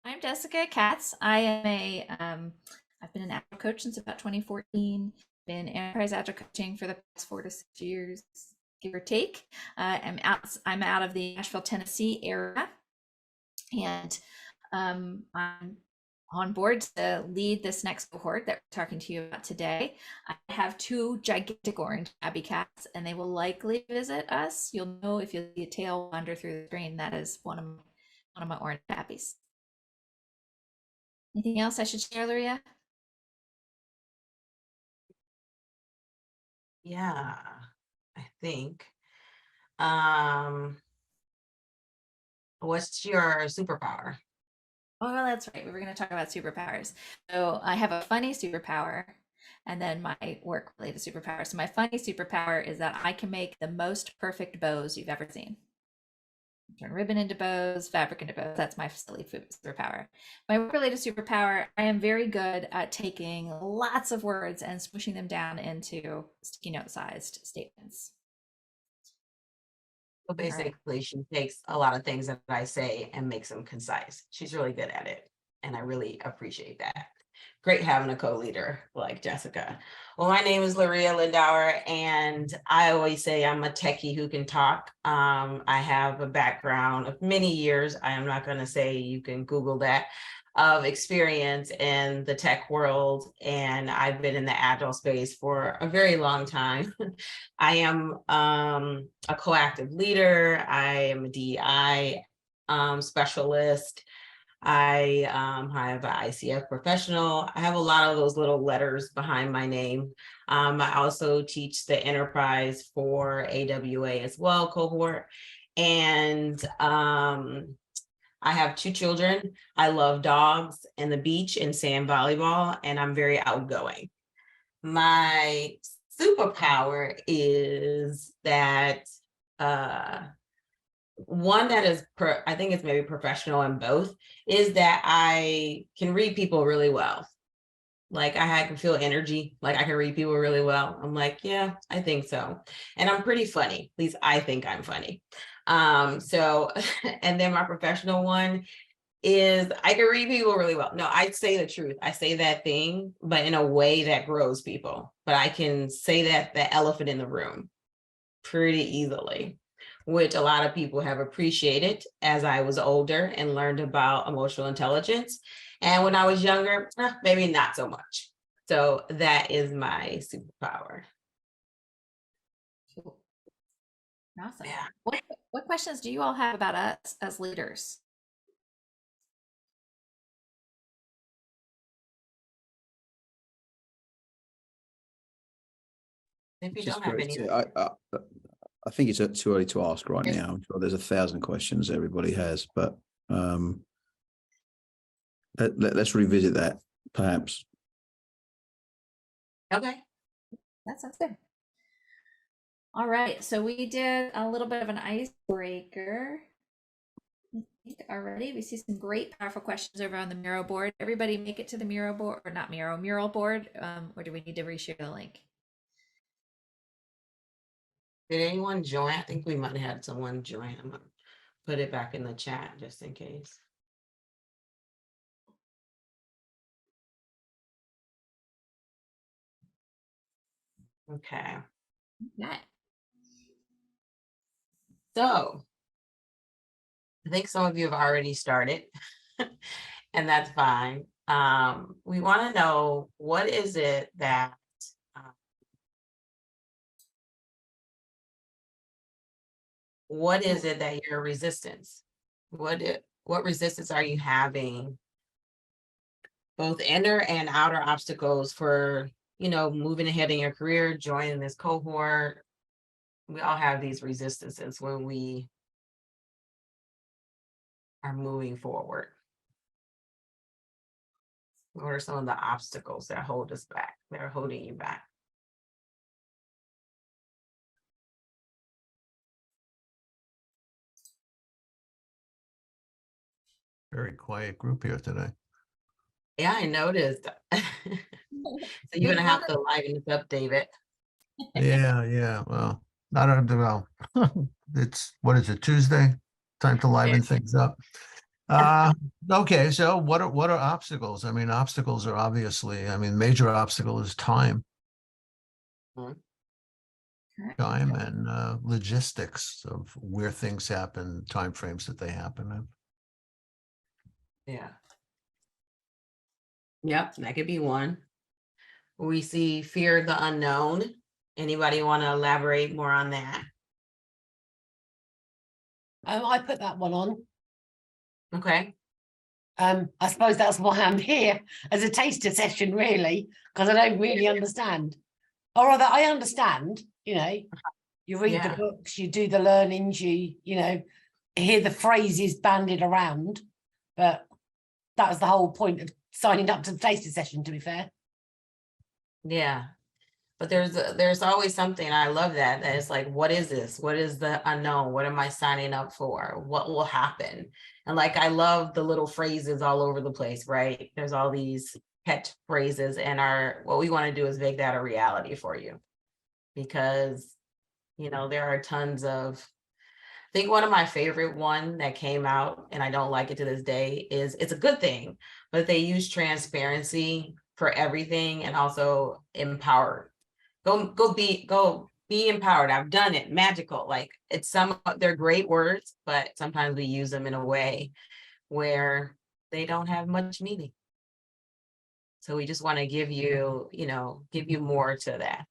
I'm Jessica Katz. I am I've been an Agile coach since about 2014. Been enterprise Agile coaching for the past 4 to 6 years, give or take. I'm out of the Nashville, Tennessee area, and I'm on board to lead this next cohort that we're talking to you about today. I have two gigantic orange tabby cats, and they will likely visit us. You'll know if you see a tail wander through the screen. That is one of my orange tabbies. Anything else I should share, Louria? Yeah, I think. Um, what's your superpower? Oh, that's right. We were going to talk about superpowers. So I have a funny superpower and then my work related superpower. So my funny superpower is that I can make the most perfect bows you've ever seen. Turn ribbon into bows, fabric into bows. That's my silly superpower. My work related superpower, I am very good at taking lots of words and smushing them down into sticky note sized statements. So All right. basically, she takes a lot of things that I say and makes them concise. She's really good at it, and I really appreciate that. Great having a co-leader like Jessica. Well, my name is Louria Lindauer, and I always say I'm a techie who can talk. I have a background of many years. I am not going to say you can Google that, of experience in the tech world, and I've been in the agile space for a very long time. I am a coactive leader. I am a DEI specialist. I have an ICF professional. I have a lot of those little letters behind my name. I also teach the enterprise for AWA as well, cohort. And I have 2 children. I love dogs and the beach and sand volleyball, and I'm very outgoing. My superpower is that one that is I think it's maybe professional in both, is that I can read people really well. Like I can feel energy, like I can read people really well. I'm like, yeah, I think so. And I'm pretty funny. At least I think I'm funny. So and then my professional one is I can read people really well. No, I say the truth. I say that thing, but in a way that grows people. But I can say that the elephant in the room pretty easily, which a lot of people have appreciated as I was older and learned about emotional intelligence. And when I was younger, maybe not so much. So that is my superpower. Cool. Awesome. Yeah. What questions do you all have about us as leaders? If you Just don't have curious. any, I think it's too early to ask right yes. now. I'm sure there's 1,000 questions everybody has, but let's revisit that perhaps. Okay. That sounds good. All right, so we did a little bit of an icebreaker. I think already we see some great, powerful questions over on the Miro board. Everybody make it to the Miro board, or not Miro, mural board, or do we need to reshare the link? Did anyone join? I think we might have had someone join. I'm gonna put it back in the chat just in case. Okay. Yeah. So I think some of you have already started, and that's fine. We want to know, what is it that your resistance? What resistance are you having, both inner and outer obstacles for, moving ahead in your career, joining this cohort? We all have these resistances when we are moving forward. What are some of the obstacles that hold us back, that are holding you back? Very quiet group here today. Yeah, I noticed. So you're gonna have to liven this up, David. Yeah. Well, not well. It's, what is it, Tuesday? Time to liven things up. Okay, so what are obstacles? I mean, obstacles are obviously, I mean, major obstacle is time. Mhm. Time and logistics of where things happen, timeframes that they happen in. Yeah. Yep, that could be one. We see fear of the unknown. Anybody want to elaborate more on that? I put that one on. Okay. I suppose that's why I'm here as a taster session, really, because I don't really understand. Or rather, I understand, you know, you read the Yeah. books, you do the learnings, you know, hear the phrases bandied around, but that was the whole point of signing up to the taster session, to be fair. Yeah. But there's always something. I love that it's like, what is this? What is the unknown? What am I signing up for? What will happen? And like, I love the little phrases all over the place, right? There's all these pet phrases, and what we want to do is make that a reality for you, because you know, there are tons of, I think one of my favorite one that came out, and I don't like it to this day, is it's a good thing, but they use transparency for everything and also empowered. Go be empowered. I've done it. Magical. Like, they're great words, but sometimes we use them in a way where they don't have much meaning. So we just want to give you more to that.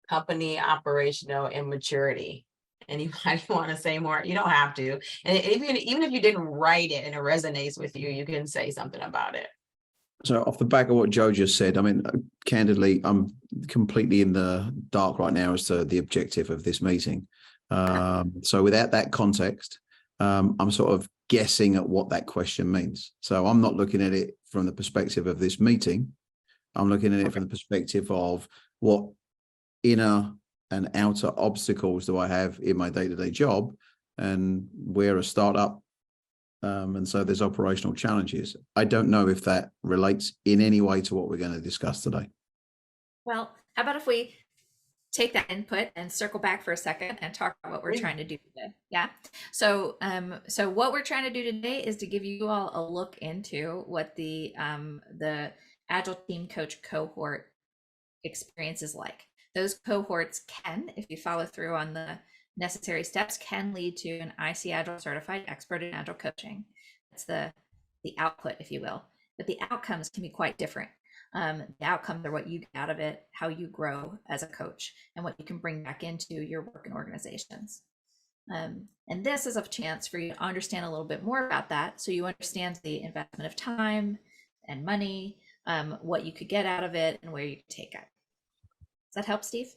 Company operational immaturity. Anybody want to say more? You don't have to. And even if you didn't write it and it resonates with you, you can say something about it. So off the back of what Joe just said, I mean, candidly, I'm completely in the dark right now as to the objective of this meeting. So without that context, I'm sort of guessing at what that question means. So I'm not looking at it from the perspective of this meeting. I'm looking at it from the perspective of what inner and outer obstacles do I have in my day-to-day job, and we're a startup. And so there's operational challenges. I don't know if that relates in any way to what we're going to discuss today. Well, how about if we take that input and circle back for a second and talk about what we're trying to do today? Yeah. So, so what we're trying to do today is to give you all a look into what the Agile Team Coach cohort experience is like. Those cohorts can, if you follow through on the necessary steps, can lead to an ICAgile Certified Expert in Agile Coaching. That's the output, if you will. But the outcomes can be quite different. The outcomes are what you get out of it, how you grow as a coach, and what you can bring back into your work and organizations. And this is a chance for you to understand a little bit more about that, so you understand the investment of time and money, what you could get out of it, and where you could take it. Does that help, Steve?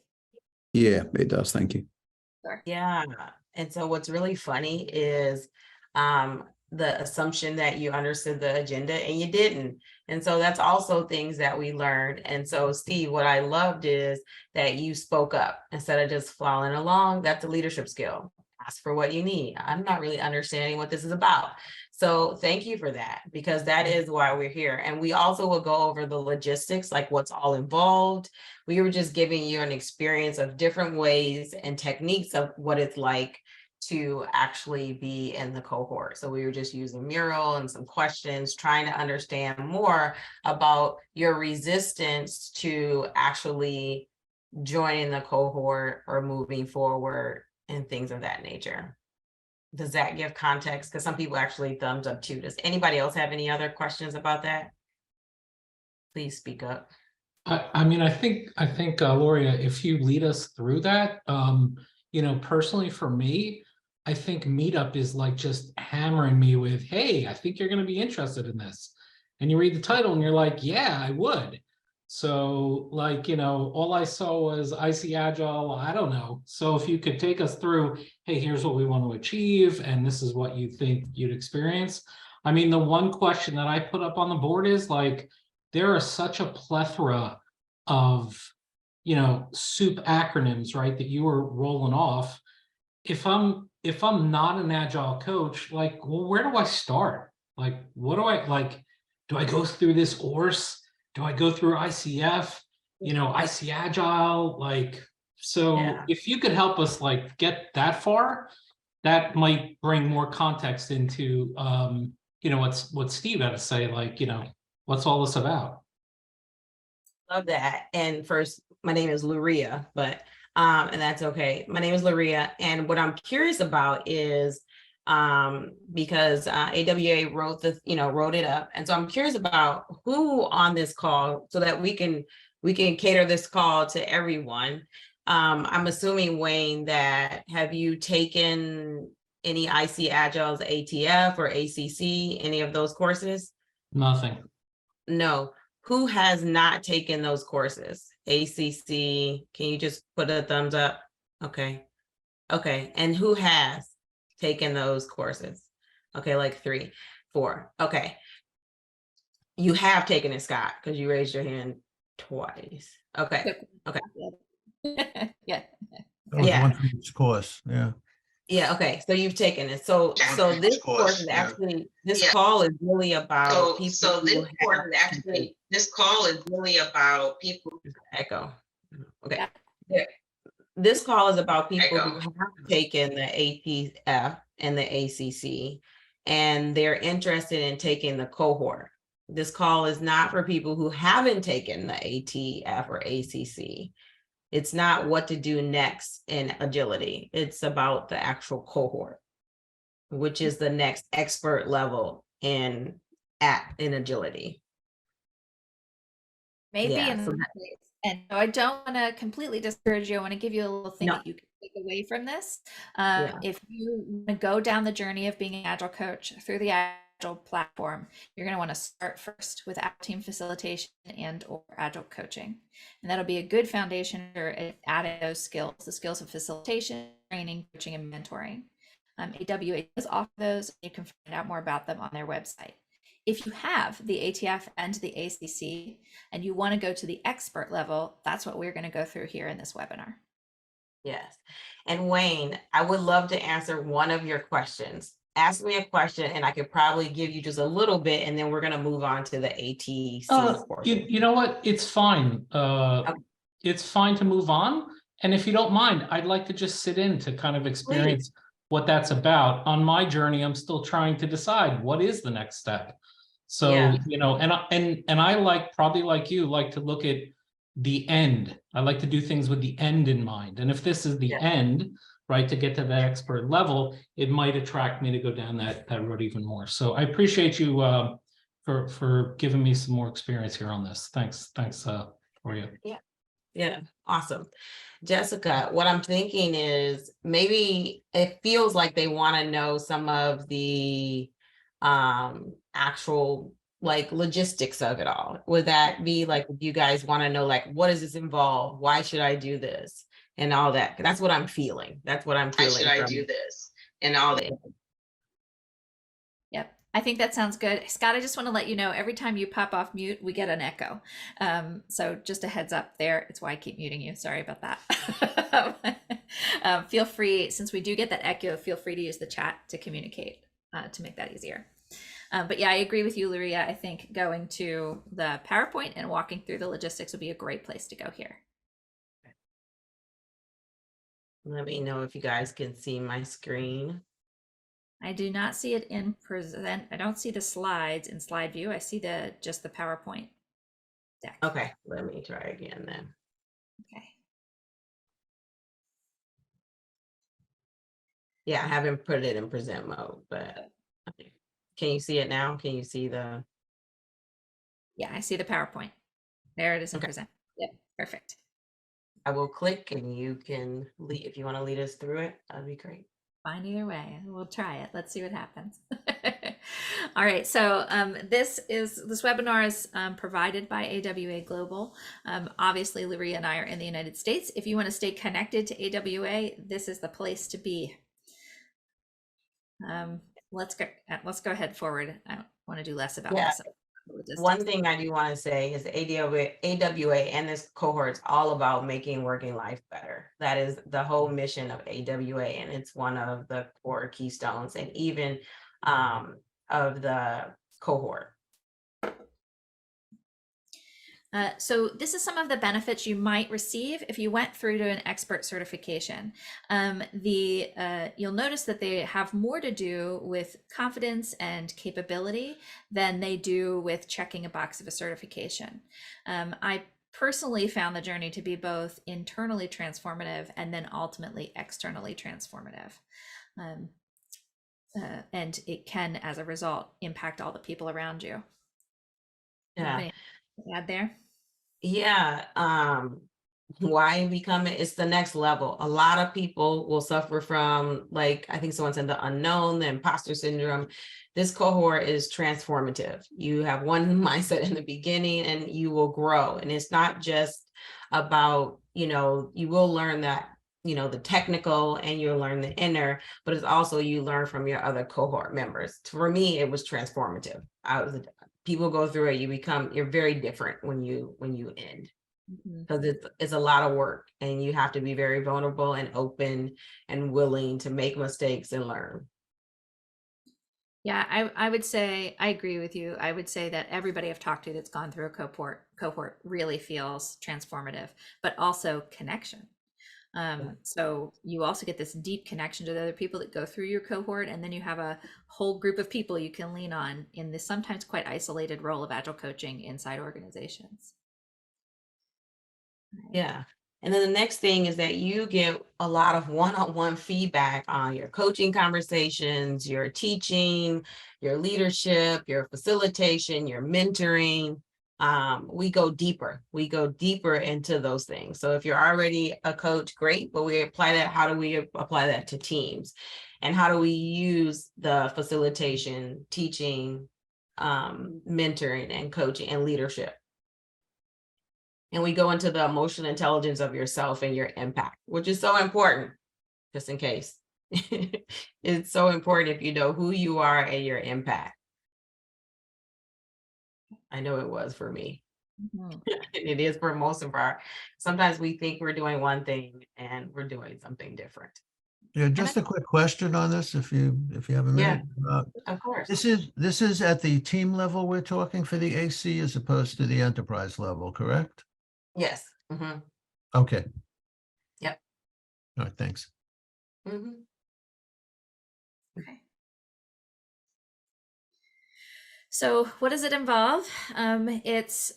Yeah, it does. Thank you. Sure. Yeah. And so what's really funny is the assumption that you understood the agenda and you didn't. And so that's also things that we learned. And so, Steve, what I loved is that you spoke up instead of just following along. That's a leadership skill. Ask for what you need. I'm not really understanding what this is about. So thank you for that, because that is why we're here. And we also will go over the logistics, like what's all involved. We were just giving you an experience of different ways and techniques of what it's like to actually be in the cohort. So we were just using Mural and some questions, trying to understand more about your resistance to actually joining the cohort or moving forward and things of that nature. Does that give context? Because some people actually thumbs up too. Does anybody else have any other questions about that? Please speak up. I mean, I think Louria, if you lead us through that, you know, personally for me, I think Meetup is like just hammering me with, hey, I think you're going to be interested in this. And you read the title and you're like, yeah, I would. So like, you know, all I saw was ICAgile, I don't know. So if you could take us through, hey, here's what we want to achieve, and this is what you think you'd experience. I mean, the one question that I put up on the board is like, there are such a plethora of, you know, soup acronyms, right, that you were rolling off. If I'm not an agile coach, like, well, where do I start? Like, what do I like? Do I go through this course? Do I go through ICF? You know, ICAgile? Like, so Yeah. if you could help us like get that far, that might bring more context into, you know, what Steve had to say, like, you know, what's all this about? Love that. And first, my name is Louria, but and that's okay. My name is Louria, and what I'm curious about is because AWA wrote it up, and so I'm curious about who on this call, so that we can cater this call to everyone. I'm assuming, Wayne, that have you taken any ICAgile's ATF or ACC, any of those courses? Nothing. No. Who has not taken those courses? ACC, can you just put a thumbs up? Okay. Okay. And who has taken those courses? Okay, like 3, 4. Okay. You have taken it, Scott, because you raised your hand twice. Okay. Okay. Yeah. That was Yeah. one for each course, yeah. Yeah, okay. So you've taken it. So this course is actually, this call is really about people. So this course is actually, this call is really about people. Echo. Okay. Yeah. This call is about people who have taken the ATF and the ACC, and they're interested in taking the cohort. This call is not for people who haven't taken the ATF or ACC. It's not what to do next in agility. It's about the actual cohort, which is the next expert level in agility. Maybe Yeah, in so that case. And so I don't want to completely discourage you. I want to give you a little thing No. that you can take away from this. Yeah. If you want to go down the journey of being an Agile coach through the Agile platform, you're going to want to start first with Agile team facilitation and or Agile coaching. And that'll be a good foundation for adding those skills, the skills of facilitation, training, coaching, and mentoring. AWA does offer those. You can find out more about them on their website. If you have the ATF and the ACC and you want to go to the expert level, that's what we're going to go through here in this webinar. Yes. And Wayne, I would love to answer one of your questions. Ask me a question and I could probably give you just a little bit, and then we're going to move on to the ATC portion. You know what? It's fine. It's fine to move on. And if you don't mind, I'd like to just sit in to kind of experience what that's about. On my journey, I'm still trying to decide what is the next step. So, Yeah. you know, and I like, probably like you, like to look at the end. I like to do things with the end in mind. And if this is the end, right, to get to that expert level, it might attract me to go down that road even more. So I appreciate you for giving me some more experience here on this. Thanks for you. Yeah, awesome. Jessica, what I'm thinking is maybe it feels like they want to know some of the actual like logistics of it all. Would that be like, you guys want to know, like, what does this involve? Why should I do this? And all that. That's what I'm feeling. That's what I'm feeling. Why should I do this? And all that. Yep. I think that sounds good. Scott, I just want to let you know, every time you pop off mute, we get an echo. So just a heads up there. It's why I keep muting you. Sorry about that. Feel free, since we do get that echo, feel free to use the chat to communicate to make that easier. But yeah, I agree with you, Louria. I think going to the PowerPoint and walking through the logistics would be a great place to go here. Let me know if you guys can see my screen. I do not see it in present. I don't see the slides in slide view. I see just the PowerPoint deck. Okay, let me try again then. Okay. Yeah, I haven't put it in present mode, but okay. Can you see it now? Can you see the? Yeah, I see the PowerPoint. There it is in present. Yep, perfect. I will click and you can lead, if you want to lead us through it, that'd be great. Fine, either way. We'll try it. Let's see what happens. All right, so this webinar is provided by AWA Global. Obviously, Louria and I are in the United States. If you want to stay connected to AWA, this is the place to be. Let's go ahead forward. I want to do less about this. One thing I do want to say is AWA and this cohort is all about making working life better. That is the whole mission of AWA, and it's one of the core keystones and even of the cohort. So this is some of the benefits you might receive if you went through to an expert certification. You'll notice that they have more to do with confidence and capability than they do with checking a box of a certification. I personally found the journey to be both internally transformative and then ultimately externally transformative. And it can, as a result, impact all the people around you. Yeah. Add there? Yeah. Why become it? It's the next level. A lot of people will suffer from, like, I think someone said, the unknown, the imposter syndrome. This cohort is transformative. You have one mindset in the beginning and you will grow. And it's not just about, you will learn that, the technical, and you'll learn the inner, but it's also you learn from your other cohort members. For me, it was transformative. People go through it, you're very different when you end. Because it's a lot of work, and you have to be very vulnerable and open and willing to make mistakes and learn. Yeah, I would say I agree with you. I would say that everybody I've talked to that's gone through a cohort really feels transformative, but also connection. So you also get this deep connection to the other people that go through your cohort, and then you have a whole group of people you can lean on in this sometimes quite isolated role of agile coaching inside organizations. Yeah. And then the next thing is that you get a lot of one-on-one feedback on your coaching conversations, your teaching, your leadership, your facilitation, your mentoring. We go deeper into those things. So if you're already a coach, great, but we apply that. How do we apply that to teams? And how do we use the facilitation, teaching, mentoring, and coaching and leadership? And we go into the emotional intelligence of yourself and your impact, which is so important, just in case. It's so important if you know who you are and your impact. I know it was for me. It is for most of sometimes we think we're doing one thing and we're doing something different. Yeah, just a quick question on this, if you have a minute. Of course. This is at the team level we're talking for the AC as opposed to the enterprise level, correct? Yes. Mm-hmm. Okay. Yep. All right, thanks. Mm-hmm. Okay. So what does it involve? It's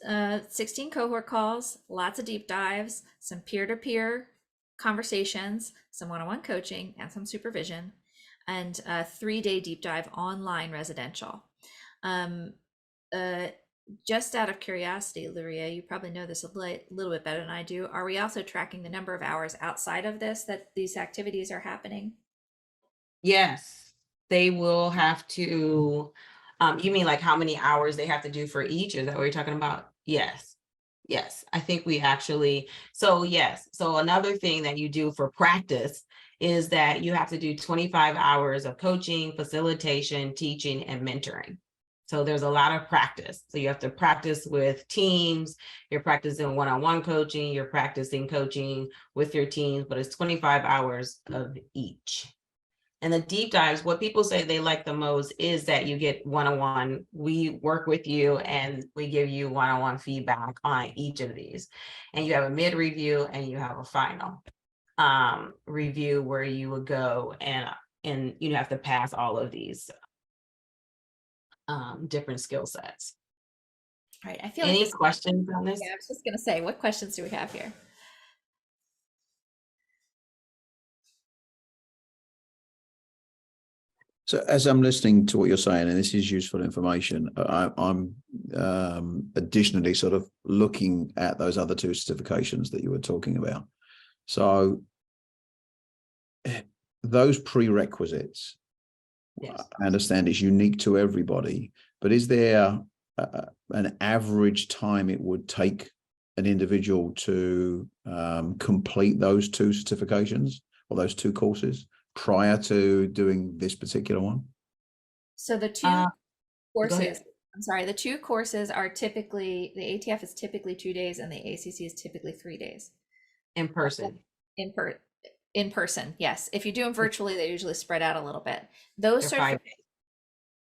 16 cohort calls, lots of deep dives, some peer-to-peer conversations, some one-on-one coaching, and some supervision, and a 3-day deep dive online residential. Just out of curiosity, Louria, you probably know this a little bit better than I do. Are we also tracking the number of hours outside of this that these activities are happening? Yes, they will have to. You mean like how many hours they have to do for each? Is that what you're talking about? Yes. Yes, I think we actually, yes. So another thing that you do for practice is that you have to do 25 hours of coaching, facilitation, teaching, and mentoring. So there's a lot of practice. So you have to practice with teams, you're practicing one-on-one coaching, you're practicing coaching with your teams, but it's 25 hours of each. And the deep dives, what people say they like the most is that you get one-on-one. We work with you and we give you one-on-one feedback on each of these. And you have a mid-review and you have a final review where you would go and you have to pass all of these different skill sets. All right. I feel Any like questions on this? Yeah, I was just gonna say, what questions do we have here? So as I'm listening to what you're saying, and this is useful information, I'm additionally sort of looking at those other 2 certifications that you were talking about. So those prerequisites, yes. I understand it's unique to everybody, but is there an average time it would take an individual to complete those 2 certifications or those 2 courses prior to doing this particular one? So the 2 courses, I'm sorry, the 2 courses are typically, the ATF is typically 2 days and the ACC is typically 3 days. In person. In person, yes. If you do them virtually, they usually spread out a little bit. Those certificates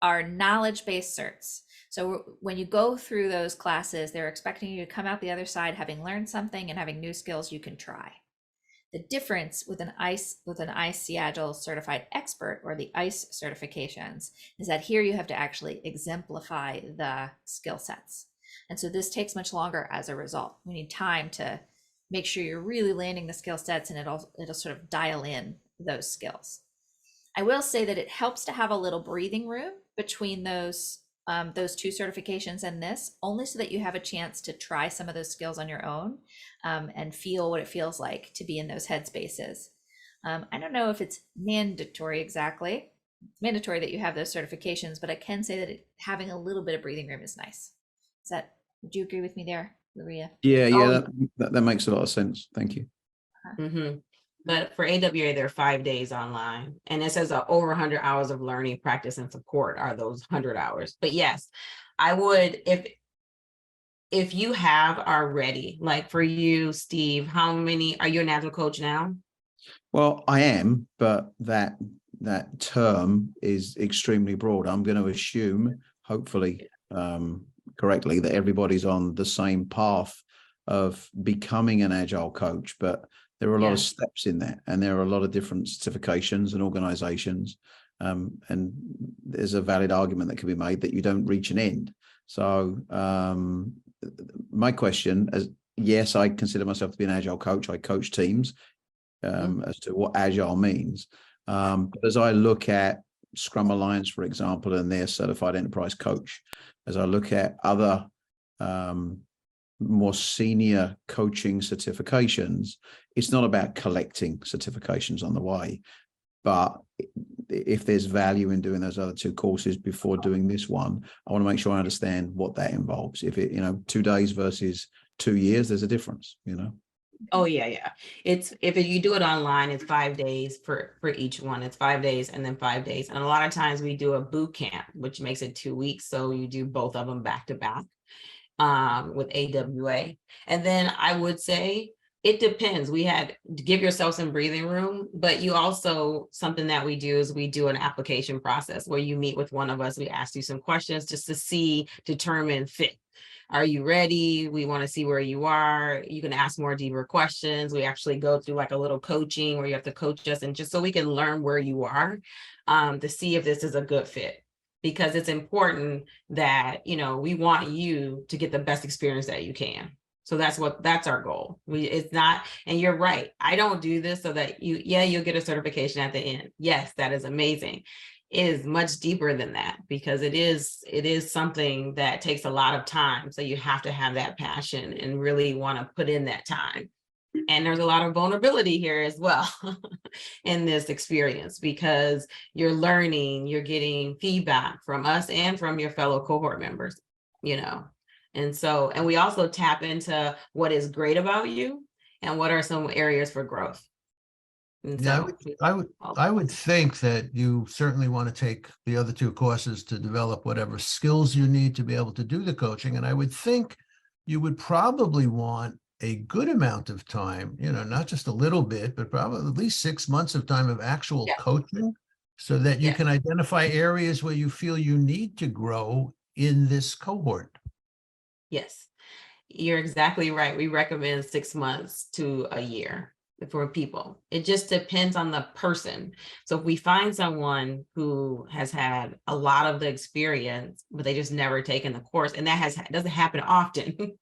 are knowledge-based certs. So when you go through those classes, they're expecting you to come out the other side having learned something and having new skills you can try. The difference with an ICAgile Certified Expert, or the ICE certifications, is that here you have to actually exemplify the skill sets. And so this takes much longer as a result. We need time to make sure you're really landing the skill sets, and it'll sort of dial in those skills. I will say that it helps to have a little breathing room between those two certifications and this, only so that you have a chance to try some of those skills on your own, and feel what it feels like to be in those headspaces. I don't know if it's mandatory exactly. It's mandatory that you have those certifications, but I can say that having a little bit of breathing room is nice. Would you agree with me there, Louria? Yeah, that makes a lot of sense. Thank you. Mm-hmm. But for AWA, they're 5 days online, and it says over 100 hours of learning, practice, and support are those 100 hours. But yes, I would, if you are ready, like for you, Steve, how many, are you an Agile coach now? Well, I am, but that term is extremely broad. I'm going to assume, hopefully correctly, that everybody's on the same path of becoming an Agile coach, but there are a lot of steps in that, and there are a lot of different certifications and organizations, and there's a valid argument that can be made that you don't reach an end. So my question is, yes, I consider myself to be an Agile coach. I coach teams as to what Agile means. But as I look at Scrum Alliance, for example, and their certified enterprise coach, as I look at other more senior coaching certifications, it's not about collecting certifications on the way, but if there's value in doing those other two courses before doing this one, I want to make sure I understand what that involves. If it, 2 days versus 2 years, there's a difference, Oh yeah. It's, if you do it online, it's 5 days for each one. It's 5 days and then 5 days. And a lot of times we do a boot camp, which makes it 2 weeks. So you do both of them back to back with AWA. And then I would say it depends. We had to give yourself some breathing room, but you also, something that we do is we do an application process where you meet with one of us. We ask you some questions just to determine fit. Are you ready? We want to see where you are. You can ask more deeper questions. We actually go through like a little coaching where you have to coach us, and just so we can learn where you are, to see if this is a good fit. Because it's important that, we want you to get the best experience that you can. So that's our goal. It's not, and you're right, I don't do this so that you'll get a certification at the end. Yes, that is amazing. It is much deeper than that, because it is something that takes a lot of time. So you have to have that passion and really want to put in that time. And there's a lot of vulnerability here as well in this experience, because you're learning, you're getting feedback from us and from your fellow cohort members, and we also tap into what is great about you and what are some areas for growth. And Yeah, so I would think that you certainly want to take the other two courses to develop whatever skills you need to be able to do the coaching. And I would think you would probably want a good amount of time, not just a little bit, but probably at least 6 months of time of actual coaching, so that you can identify areas where you feel you need to grow in this cohort. Yes, you're exactly right. We recommend 6 months to a year for people. It just depends on the person. So if we find someone who has had a lot of the experience, but they just never taken the course, and that doesn't happen often,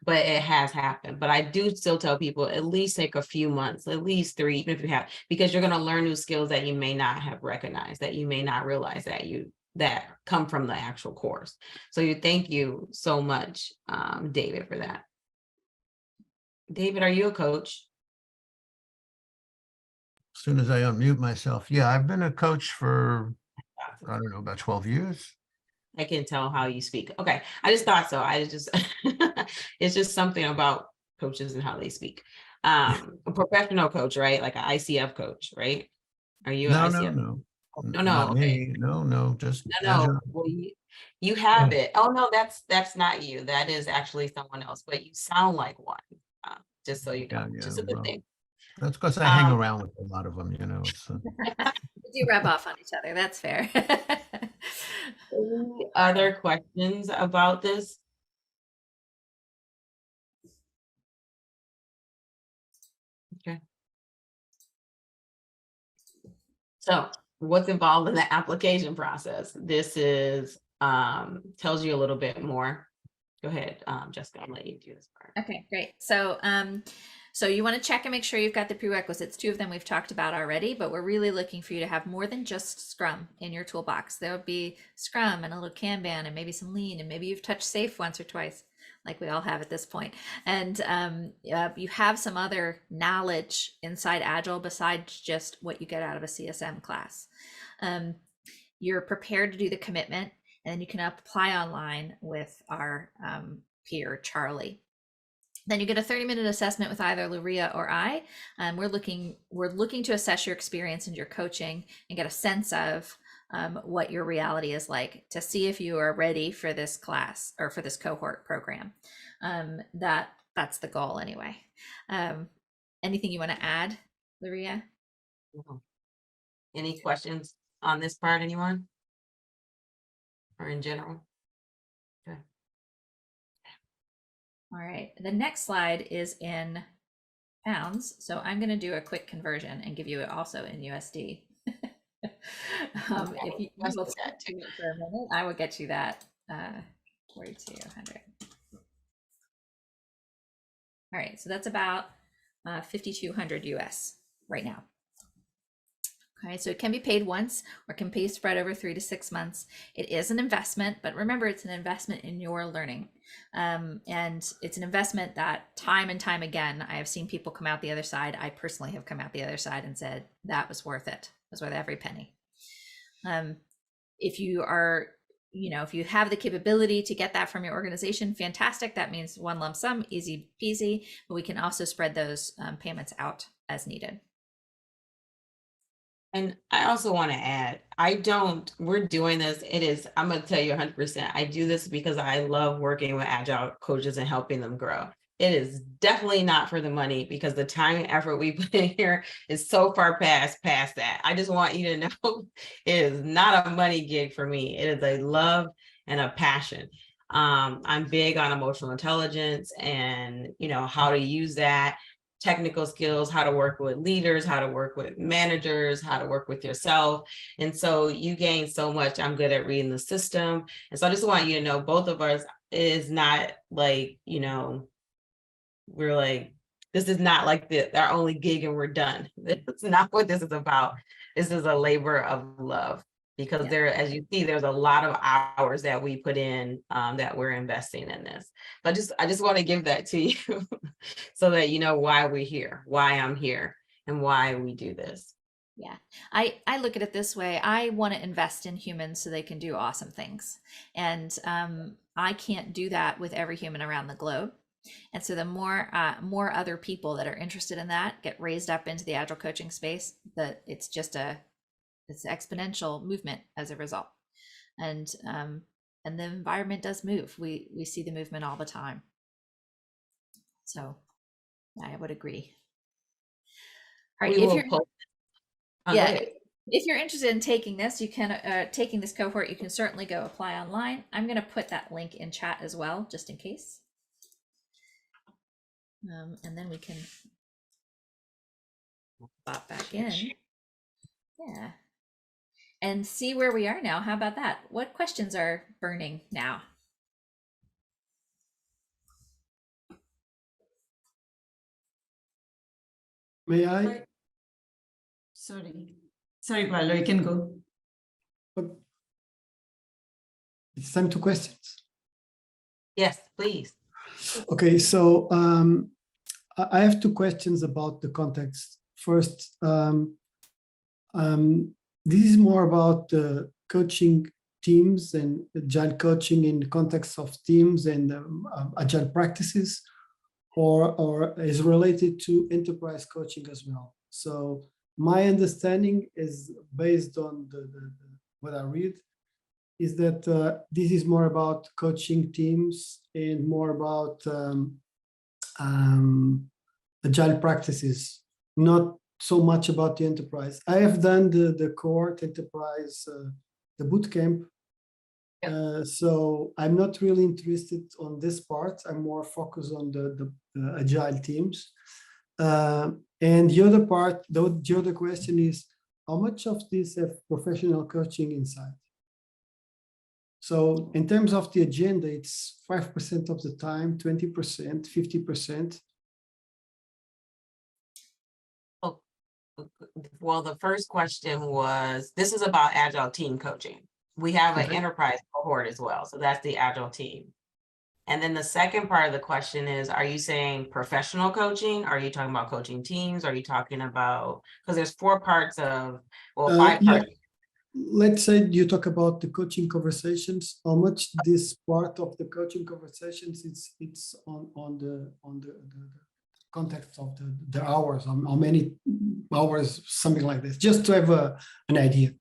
but it has happened. But I do still tell people at least take a few months, at least 3, even if you have, because you're going to learn new skills that you may not have recognized, that you may not realize that come from the actual course. So thank you so much, David, for that. David, are you a coach? As soon as I unmute myself. Yeah, I've been a coach for, I don't know, about 12 years. I can tell how you speak. Okay, I just thought so. It's just something about coaches and how they speak. A professional coach, right? Like an ICF coach, right? Are you an ICF? No. No, Not okay. me. No, just No. Agile. Well, you have it. Oh no, that's not you. That is actually someone else, but you sound like one. Just so you know, which is a good thing. That's because I hang around with a lot of them, We do rub off on each other. That's fair. other questions about this? Okay. So what's involved in the application process? This is tells you a little bit more. Go ahead, Jessica, I'll let you do this part. Okay, great. So you want to check and make sure you've got the prerequisites. 2 of them we've talked about already, but we're really looking for you to have more than just Scrum in your toolbox. There would be Scrum and a little Kanban and maybe some Lean, and maybe you've touched Safe once or twice, like we all have at this point. And you have some other knowledge inside Agile besides just what you get out of a CSM class. You're prepared to do the commitment, and then you can apply online with our peer, Charlie. Then you get a 30-minute assessment with either Louria or I. We're looking to assess your experience and your coaching and get a sense of what your reality is like, to see if you are ready for this class or for this cohort program. That's the goal anyway. Anything you want to add, Louria? Any questions on this part, anyone? Or in general? Okay. All right, the next slide is in pounds. So I'm going to do a quick conversion and give you it also in USD. If you will stick to it for a minute, I will get you that 4,200. All right, so that's about 5,200 US right now. Okay, so it can be paid once or can be spread over 3 to 6 months. It is an investment, but remember, it's an investment in your learning. And it's an investment that time and time again, I have seen people come out the other side. I personally have come out the other side and said, that was worth it. It was worth every penny. If you are, if you have the capability to get that from your organization, fantastic. That means one lump sum, easy peasy, but we can also spread those payments out as needed. And I also want to add, we're doing this. I'm going to tell you 100%. I do this because I love working with Agile coaches and helping them grow. It is definitely not for the money, because the time and effort we put in here is so far past that. I just want you to know it is not a money gig for me. It is a love and a passion. I'm big on emotional intelligence and, how to use that. Technical skills, how to work with leaders, how to work with managers, how to work with yourself. And so you gain so much. I'm good at reading the system. And so I just want you to know, both of us is not like, we're like, this is not like our only gig and we're done. That's not what this is about. This is a labor of love, because as you see, there's a lot of hours that we put in that we're investing in this. But I just want to give that to you so that you know why we're here, why I'm here, and why we do this. Yeah, I look at it this way. I want to invest in humans so they can do awesome things. And I can't do that with every human around the globe. And so the more other people that are interested in that get raised up into the Agile coaching space, that it's just it's exponential movement as a result. And the environment does move. We see the movement all the time. So I would agree. All right, if you're interested in taking this, you can taking this cohort, you can certainly go apply online. I'm going to put that link in chat as well, just in case. And then we can pop back in. Yeah. And see where we are now. How about that? What questions are burning now? May I? Sorry, Paolo, you can go. It's time to questions. Yes, please. Okay, so I have 2 questions about the context. First, this is more about coaching teams and agile coaching in the context of teams and agile practices, or is related to enterprise coaching as well. So my understanding is based on what I read, is that this is more about coaching teams and more about agile practices, not so much about the enterprise. I have done the cohort enterprise, the bootcamp, So I'm not really interested on this part. I'm more focused on the agile teams. And the other part, the other question is, how much of this have professional coaching inside? So in terms of the agenda, it's 5% of the time, 20%, 50%. Oh, well, the first question was, this is about Agile team coaching. We have an Okay. enterprise cohort as well. So that's the Agile team. And then the second part of the question is, are you saying professional coaching? Are you talking about coaching teams? Are you talking about, because there's 4 parts of, well, 5 Yeah. parts. Let's say you talk about the coaching conversations, how much this part of the coaching conversations it's on the context of the hours, on how many hours, something like this, just to have an idea.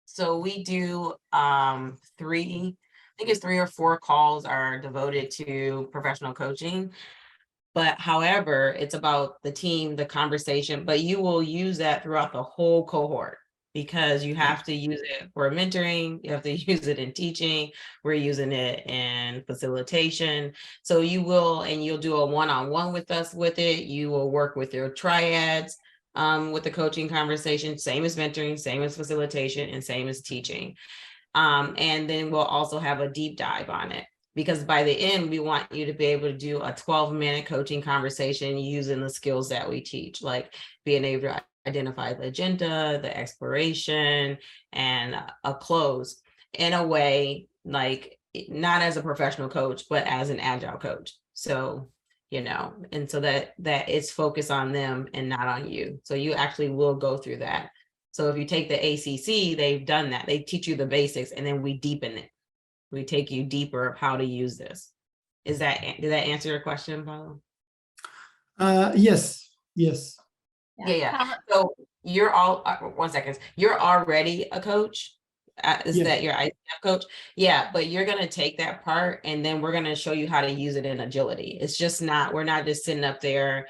So we do 3, I think it's 3 or 4 calls are devoted to professional coaching. But however, it's about the team, the conversation, but you will use that throughout the whole cohort because you have to use it for mentoring, you have to use it in teaching, we're using it in facilitation. So you will, and you'll do a one-on-one with us with it. You will work with your triads with the coaching conversation, same as mentoring, same as facilitation, and same as teaching. And then we'll also have a deep dive on it. Because by the end, we want you to be able to do a 12-minute coaching conversation using the skills that we teach, like being able to identify the agenda, the exploration, and a close in a way, like not as a professional coach, but as an agile coach. So, and so that it's focused on them and not on you. So you actually will go through that. So if you take the ACC, they've done that. They teach you the basics and then we deepen it. We take you deeper of how to use this. Did that answer your question, Paulo? Yes. Yeah. So you're all, 1 second. You're already a coach. Is Yeah. that your ICF coach? Yeah, but you're going to take that part and then we're going to show you how to use it in agility. It's just not, we're not just sitting up there.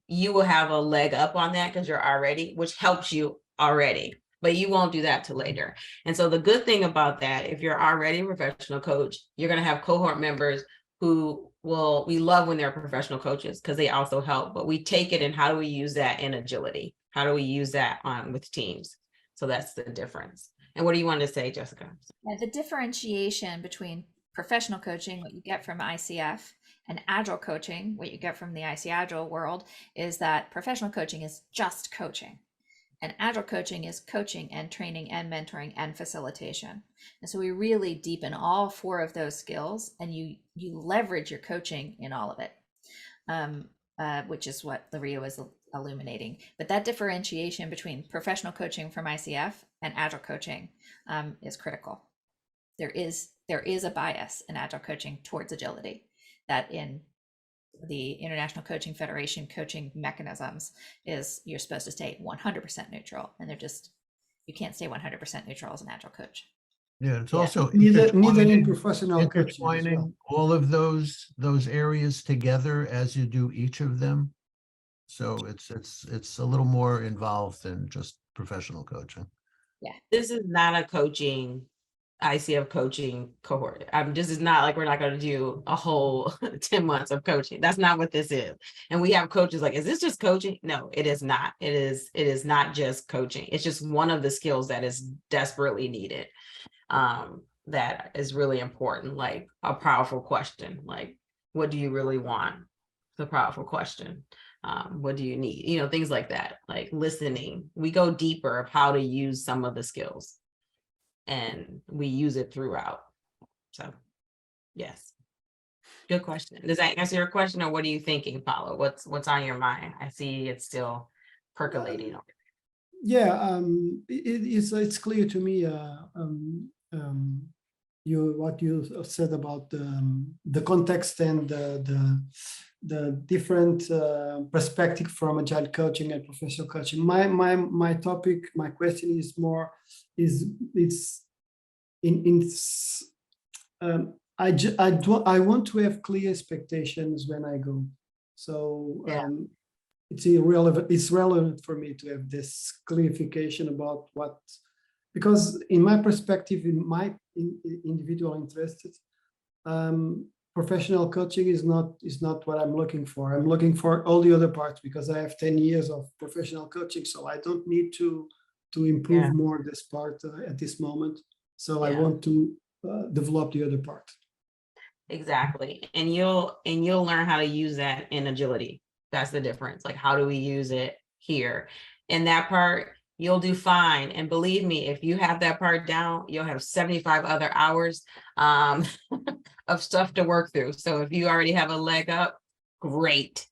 You will have a leg up on that because you're already, which helps you already. But you won't do that till later. And so the good thing about that, if you're already a professional coach, you're going to have cohort members who we love when they're professional coaches because they also help, but we take it and how do we use that in agility? How do we use that with teams? So that's the difference. And what do you want to say, Jessica? Yeah, the differentiation between professional coaching, what you get from ICF, and agile coaching, what you get from the ICAgile world, is that professional coaching is just coaching. And agile coaching is coaching and training and mentoring and facilitation. And so we really deepen all 4 of those skills and you leverage your coaching in all of it, which is what Louria was illuminating. But that differentiation between professional coaching from ICF and agile coaching is critical. There is a bias in agile coaching towards agility that in the International Coaching Federation coaching mechanisms is you're supposed to stay 100% neutral, and you can't stay 100% neutral as an agile coach. Yeah, it's also neither in professional coaching as well. intertwining all of those areas together as you do each of them. So it's a little more involved than just professional coaching. Yeah, this is not a coaching ICF coaching cohort. This is not like we're not going to do a whole 10 months of coaching. That's not what this is. And we have coaches like, is this just coaching? No, it is not. It is not just coaching. It's just one of the skills that is desperately needed. That is really important, like a powerful question, like, what do you really want? It's a powerful question. What do you need? Things like that, like listening. We go deeper of how to use some of the skills. And we use it throughout. So, yes. Good question. Does that answer your question, or what are you thinking, Paulo? What's on your mind? I see it's still percolating. Yeah, it's clear to me. What you said about the context and the different perspective from agile coaching and professional coaching. My topic, my question is more I want to have clear expectations when I go. So it's relevant for me to have this clarification about because in my perspective, in my individual interest, professional coaching is not what I'm looking for. I'm looking for all the other parts because I have 10 years of professional coaching, so I don't need to improve more this part at this moment. So I want to develop the other part. Exactly. And you'll learn how to use that in agility. That's the difference. Like, how do we use it here? And that part, you'll do fine. And believe me, if you have that part down, you'll have 75 other hours of stuff to work through. So if you already have a leg up, great.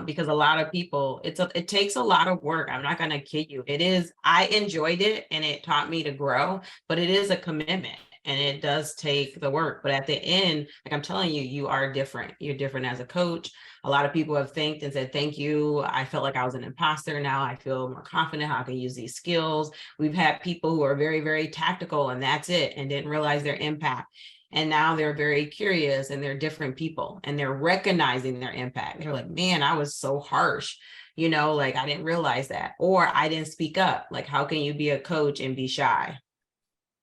Because a lot of people, it takes a lot of work. I'm not going to kid you. It is, I enjoyed it and it taught me to grow, but it is a commitment. And it does take the work. But at the end, like I'm telling you, you are different. You're different as a coach. A lot of people have thanked and said, thank you. I felt like I was an imposter. Now I feel more confident how I can use these skills. We've had people who are very, very tactical and that's it, and didn't realize their impact. And now they're very curious and they're different people and they're recognizing their impact. They're like, man, I was so harsh. You know, like I didn't realize that, or I didn't speak up. Like, how can you be a coach and be shy?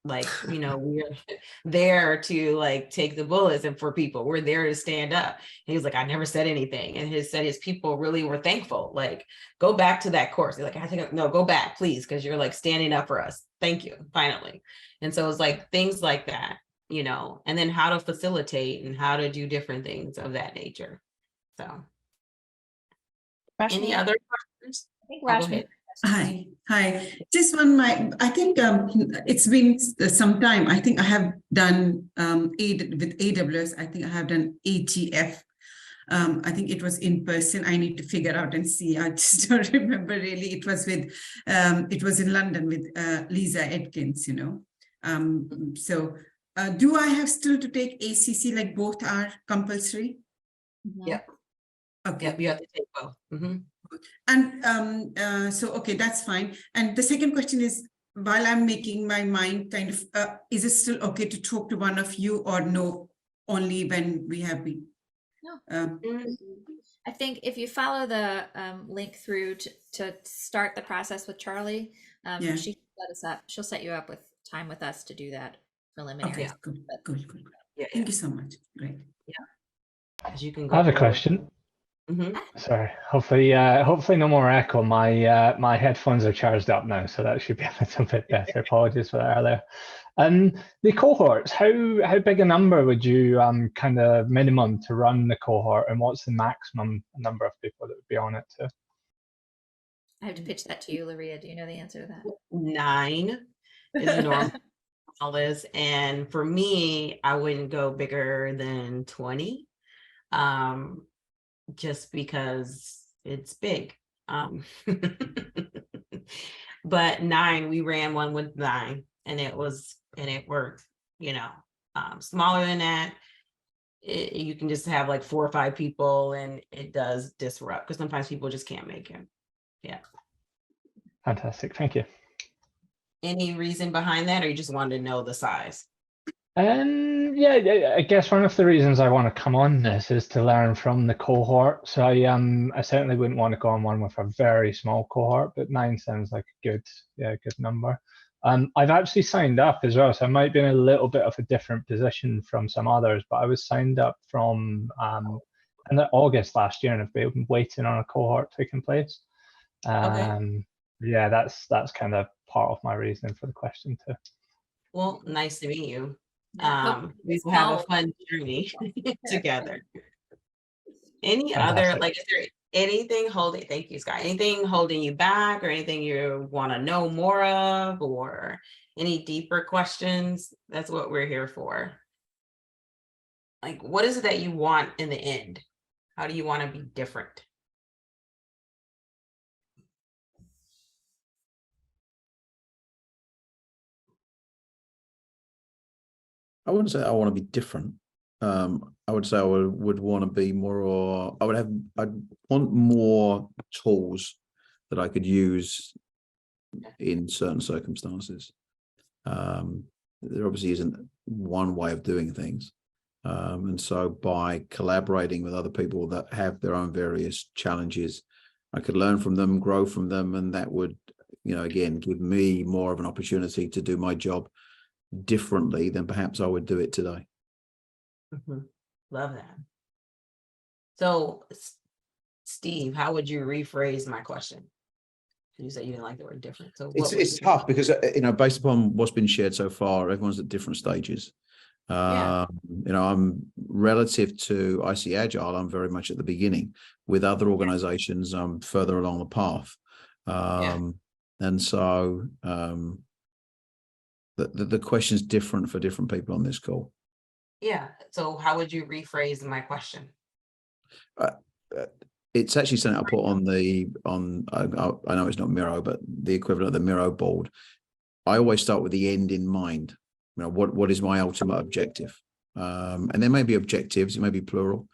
Like, you know, we're there to like take the bullets and for people, we're there to stand up. And he was like, I never said anything. And his people really were thankful. Like, go back to that course. They're like, I think, no, go back, please. Cause you're like standing up for us. Thank you. Finally. And so it's like things like that, you know, and then how to facilitate and how to do different things of that nature. So any other questions? I think Go Rashmi. ahead. Hi. Just one, I think it's been some time. I think I have done with AWS. I think I have done ATF. I think it was in person. I need to figure out and see. I just don't remember really. It was in London with Lisa Atkins, you know. So do I have still to take ACC? Like both are compulsory? Yep. Okay. Yep. You have to take both. Mm-hmm. And so, okay, that's fine. And the second question is, while I'm making my mind kind of, is it still okay to talk to one of you or no, only when we have been? No. I think if you follow the link through to start the process with Charlie, she can set us up. She'll set you up with time with us to do that preliminary. Okay, good. Yeah, Thank you so much. Great. Yeah. As you can go I have a forward. question. Mm-hmm. Sorry, hopefully no more echo. My headphones are charged up now, so that should be a little bit better. Apologies for that earlier. The cohorts, how big a number would you kind of minimum to run the cohort, and what's the maximum number of people that would be on it too? I have to pitch that to you, Louria. Do you know the answer to that? 9 is normal. And for me, I wouldn't go bigger than 20. Just because it's big. But 9, we ran one with 9 and it worked, you know. Smaller than that, you can just have like 4 or 5 people and it does disrupt because sometimes people just can't make it. Yeah. Fantastic, thank you. Any reason behind that, or you just wanted to know the size? Yeah, I guess one of the reasons I want to come on this is to learn from the cohort. So I certainly wouldn't want to go on one with a very small cohort, but 9 sounds like a good number. I've actually signed up as well, so I might be in a little bit of a different position from some others, but I was signed up from in August last year, and I've been waiting on a cohort taking place. Okay. Yeah, that's kind of part of my reasoning for the question too. Well, nice to meet you. We will have a fun journey together. Any Fantastic. other, like, is there anything holding, thank you, Scott, anything holding you back or anything you want to know more of, or any deeper questions? That's what we're here for. Like, what is it that you want in the end? How do you want to be different? I wouldn't say I want to be different. I would say I would want to be more, or I'd want more tools that I could use in certain circumstances. There obviously isn't one way of doing things. And so by collaborating with other people that have their own various challenges, I could learn from them, grow from them, and that would again, give me more of an opportunity to do my job differently than perhaps I would do it today. Love that. So, Steve, how would you rephrase my question? You said you didn't like the word different. So it's tough because, based upon what's been shared so far, everyone's at different stages. I'm relative to ICAgile, I'm very much at the beginning. With other organizations, I'm further along the path. And so the question's different for different people on this call. Yeah. So how would you rephrase my question? It's actually something I put I know it's not Miro, but the equivalent of the Miro board. I always start with the end in mind. What is my ultimate objective? And there may be objectives, it may be plural.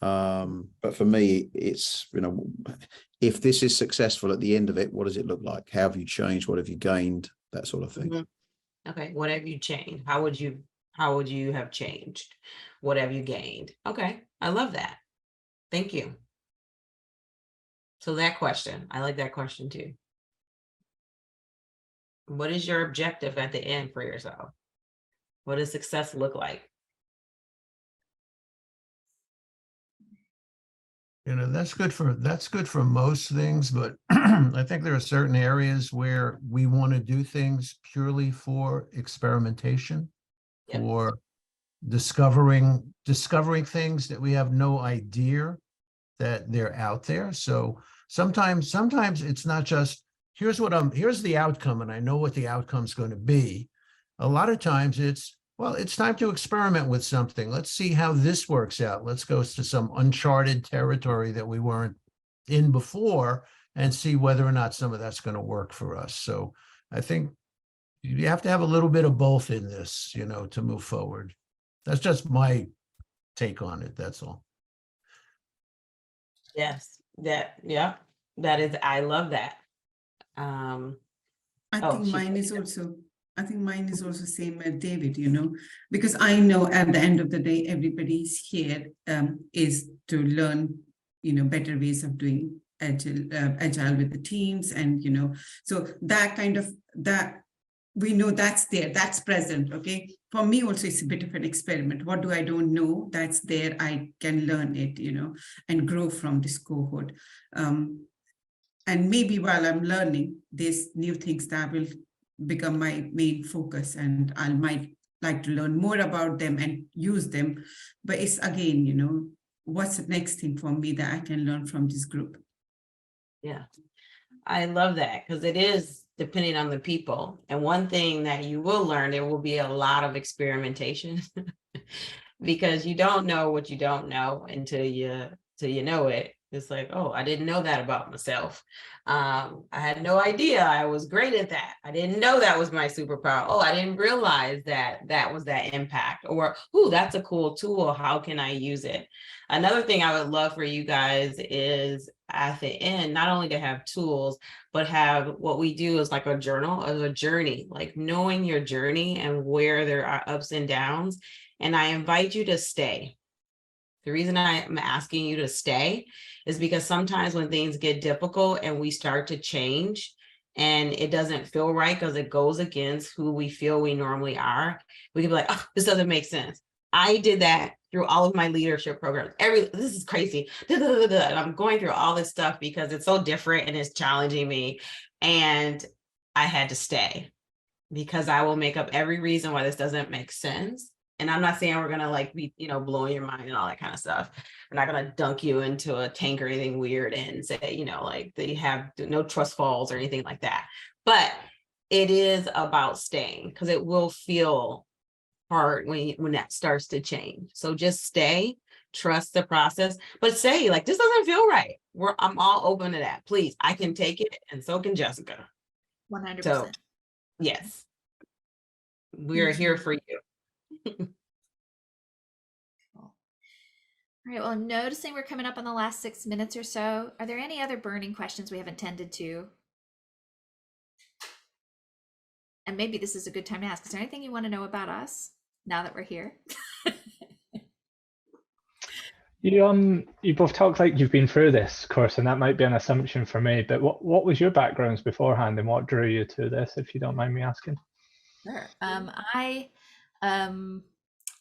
But for me, it's, if this is successful at the end of it, what does it look like? How have you changed? What have you gained? That sort of thing. Okay. What have you changed? How would you have changed? What have you gained? Okay. I love that. Thank you. So that question, I like that question too. What is your objective at the end for yourself? What does success look like? That's good for most things, but I think there are certain areas where we want to do things purely for experimentation, for discovering things that we have no idea that they're out there. So sometimes it's not just here's the outcome and I know what the outcome's going to be. A lot of times it's time to experiment with something. Let's see how this works out. Let's go to some uncharted territory that we weren't in before and see whether or not some of that's going to work for us. So I think you have to have a little bit of both in this, to move forward. That's just my take on it. That's all. Yes, that is, I love that. I think mine is also same as David, because I know at the end of the day, everybody's here is to learn, better ways of doing agile with the teams. And, so that we know that's there, that's present. Okay. For me also, it's a bit of an experiment. What do I don't know? That's there. I can learn it, and grow from this cohort. And maybe while I'm learning, there's new things that will become my main focus, and I might like to learn more about them and use them. But it's again, what's the next thing for me that I can learn from this group? Yeah, I love that, because it is depending on the people. And one thing that you will learn, there will be a lot of experimentation because you don't know what you don't know until you know it. It's like, oh, I didn't know that about myself. I had no idea I was great at that. I didn't know that was my superpower. Oh, I didn't realize that was that impact. Or, oh, that's a cool tool. How can I use it? Another thing I would love for you guys is at the end, not only to have tools, but have what we do is like a journal of a journey, like knowing your journey and where there are ups and downs. And I invite you to stay. The reason I'm asking you to stay is because sometimes when things get difficult and we start to change and it doesn't feel right because it goes against who we feel we normally are, we can be like, oh, this doesn't make sense. I did that through all of my leadership programs. This is crazy. And I'm going through all this stuff because it's so different and it's challenging me. And I had to stay because I will make up every reason why this doesn't make sense. And I'm not saying we're going to be, blowing your mind and all that kind of stuff. We're not going to dunk you into a tank or anything weird and say, they have no trust falls or anything like that. But it is about staying because it will feel hard when that starts to change. So just stay, trust the process, but say this doesn't feel right. I'm all open to that. Please, I can take it, and so can Jessica. 100%. So yes, we're here for you. Cool. All right, well, I'm noticing we're coming up on the last 6 minutes or so. Are there any other burning questions we haven't tended to? And maybe this is a good time to ask, is there anything you want to know about us now that we're here? You both talked like you've been through this course, and that might be an assumption for me, but what was your backgrounds beforehand and what drew you to this, if you don't mind me asking? Sure.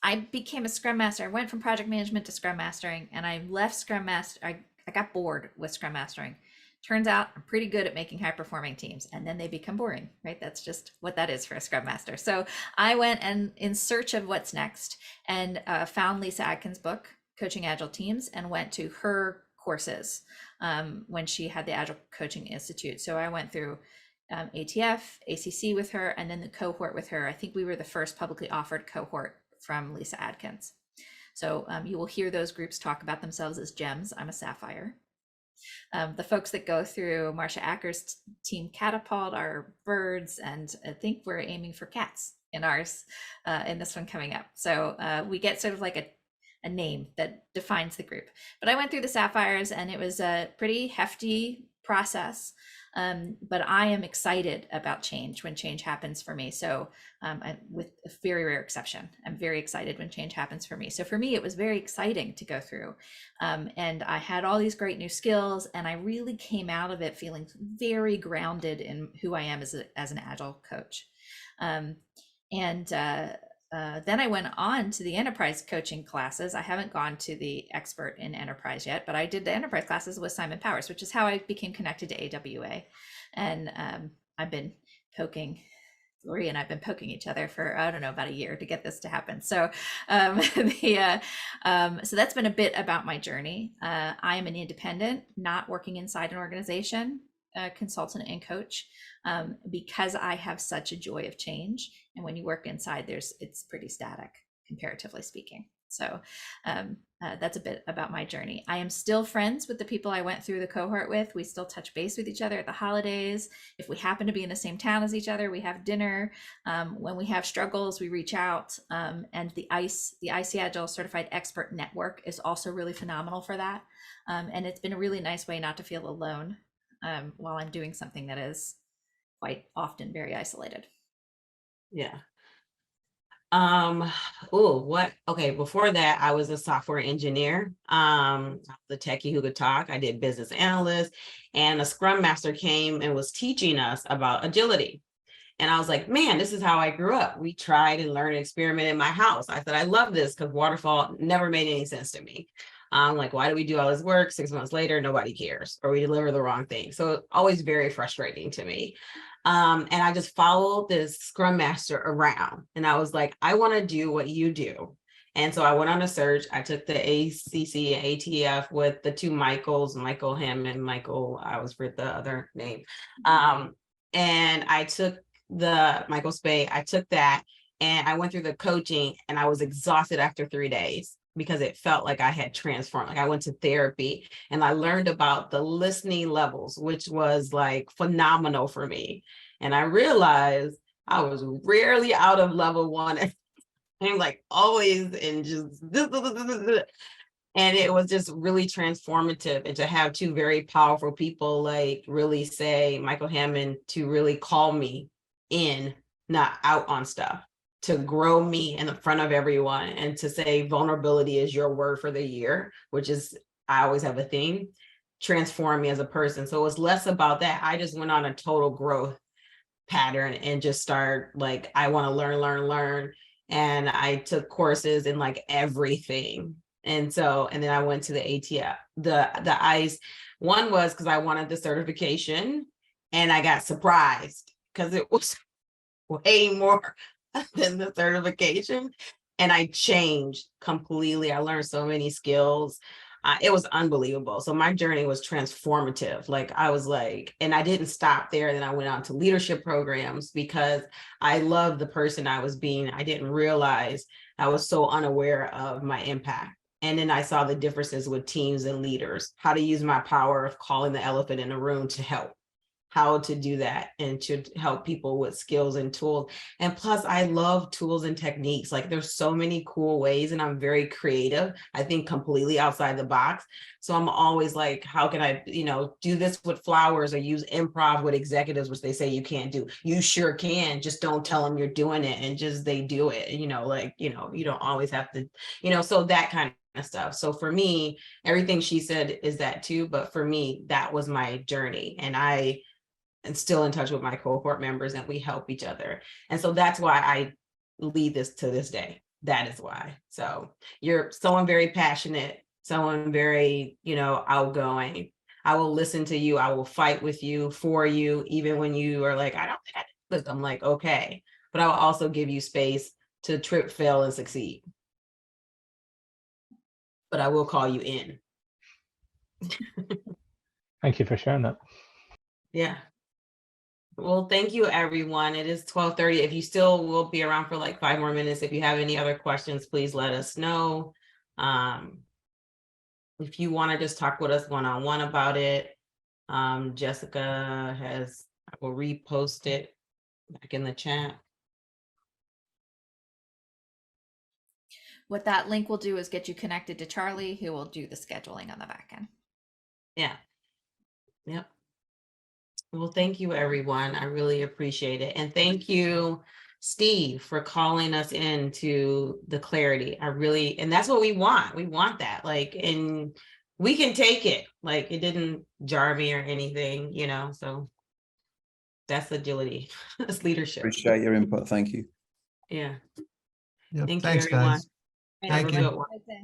I became a Scrum Master. I went from project management to Scrum Mastering, and I left Scrum Master. I got bored with Scrum Mastering. Turns out I'm pretty good at making high performing teams, and then they become boring, right? That's just what that is for a Scrum Master. So I went and in search of what's next, and found Lisa Adkins' book, Coaching Agile Teams, and went to her courses when she had the Agile Coaching Institute. So I went through ATF, ACC with her, and then the cohort with her. I think we were the first publicly offered cohort from Lisa Adkins. So you will hear those groups talk about themselves as gems. I'm a sapphire. The folks that go through Marcia Acker's team Catapult are birds, and I think we're aiming for Katz in ours in this one coming up. So we get sort of like a name that defines the group. But I went through the sapphires, and it was a pretty hefty process. But I am excited about change when change happens for me. So with a very rare exception, I'm very excited when change happens for me. So for me, it was very exciting to go through. And I had all these great new skills, and I really came out of it feeling very grounded in who I am as an Agile coach. Then I went on to the enterprise coaching classes. I haven't gone to the expert in enterprise yet, but I did the enterprise classes with Simon Powers, which is how I became connected to AWA. And I've been poking, Louria and I've been poking each other for, I don't know, about a year to get this to happen. So so that's been a bit about my journey. I am an independent, not working inside an organization, consultant and coach, because I have such a joy of change. And when you work inside, it's pretty static, comparatively speaking. So that's a bit about my journey. I am still friends with the people I went through the cohort with. We still touch base with each other at the holidays. If we happen to be in the same town as each other, we have dinner. When we have struggles, we reach out. And the ICAgile Certified Expert Network is also really phenomenal for that. And it's been a really nice way not to feel alone while I'm doing something that is quite often very isolated. Yeah. Okay, before that, I was a software engineer, the techie who could talk. I did business analyst, and a Scrum Master came and was teaching us about agility. And I was like, man, this is how I grew up. We tried and learned and experimented in my house. I said, I love this, because waterfall never made any sense to me. I'm like, why do we do all this work? 6 months later, nobody cares, or we deliver the wrong thing. So always very frustrating to me. And I just followed this Scrum Master around, and I was like, I want to do what you do. And so I went on a search. I took the ACC and ATF with the two Michaels, Michael Hammond, Michael, I was for the other name. And I took the Michael Spay, I took that, and I went through the coaching, and I was exhausted after 3 days, because it felt like I had transformed. Like I went to therapy, and I learned about the listening levels, which was like phenomenal for me. And I realized I was rarely out of level 1. I'm like always in just and it was just really transformative. And to have two very powerful people like really say, Michael Hammond, to really call me in, not out on stuff, to grow me in the front of everyone, and to say vulnerability is your word for the year, which is, I always have a theme, transform me as a person. So it was less about that. I just went on a total growth pattern and just start like, I want to learn. And I took courses in like everything. And then I went to the ATF, the ICE. One was because I wanted the certification, and I got surprised because it was way more than the certification, and I changed completely. I learned so many skills. It was unbelievable. So my journey was transformative. Like I was like, and I didn't stop there. Then I went on to leadership programs because I loved the person I was being. I didn't realize I was so unaware of my impact. And then I saw the differences with teams and leaders, how to use my power of calling the elephant in the room to help. How to do that and to help people with skills and tools. And plus, I love tools and techniques. Like there's so many cool ways, and I'm very creative. I think completely outside the box. So I'm always like, how can I, do this with flowers, or use improv with executives, which they say you can't do. You sure can. Just don't tell them you're doing it, and just they do it. You don't always have to, so that kind of stuff. So for me, everything she said is that too, but for me, that was my journey. And I am still in touch with my cohort members and we help each other. And so that's why I lead this to this day. That is why. So you're someone very passionate, someone very, outgoing. I will listen to you. I will fight with you, for you, even when you are like, I don't think I did this. I'm like, okay. But I will also give you space to trip, fail, and succeed. But I will call you in. Thank you for sharing that. Yeah. Well, thank you, everyone. It is 12:30. If you still will be around for like 5 more minutes, if you have any other questions, please let us know. If you want to just talk with us one-on-one about it, Jessica I will repost it back in the chat. What that link will do is get you connected to Charlie, who will do the scheduling on the back end. Yeah. Yep. Well, thank you, everyone. I really appreciate it. And thank you, Steve, for calling us into the clarity. And that's what we want. We want that. And we can take it. It didn't jar me or anything, so that's agility. That's leadership. Appreciate your input. Thank you. Yeah. Yep, Thank thanks, you, everyone. guys. Have Thank a you. good one. Okay.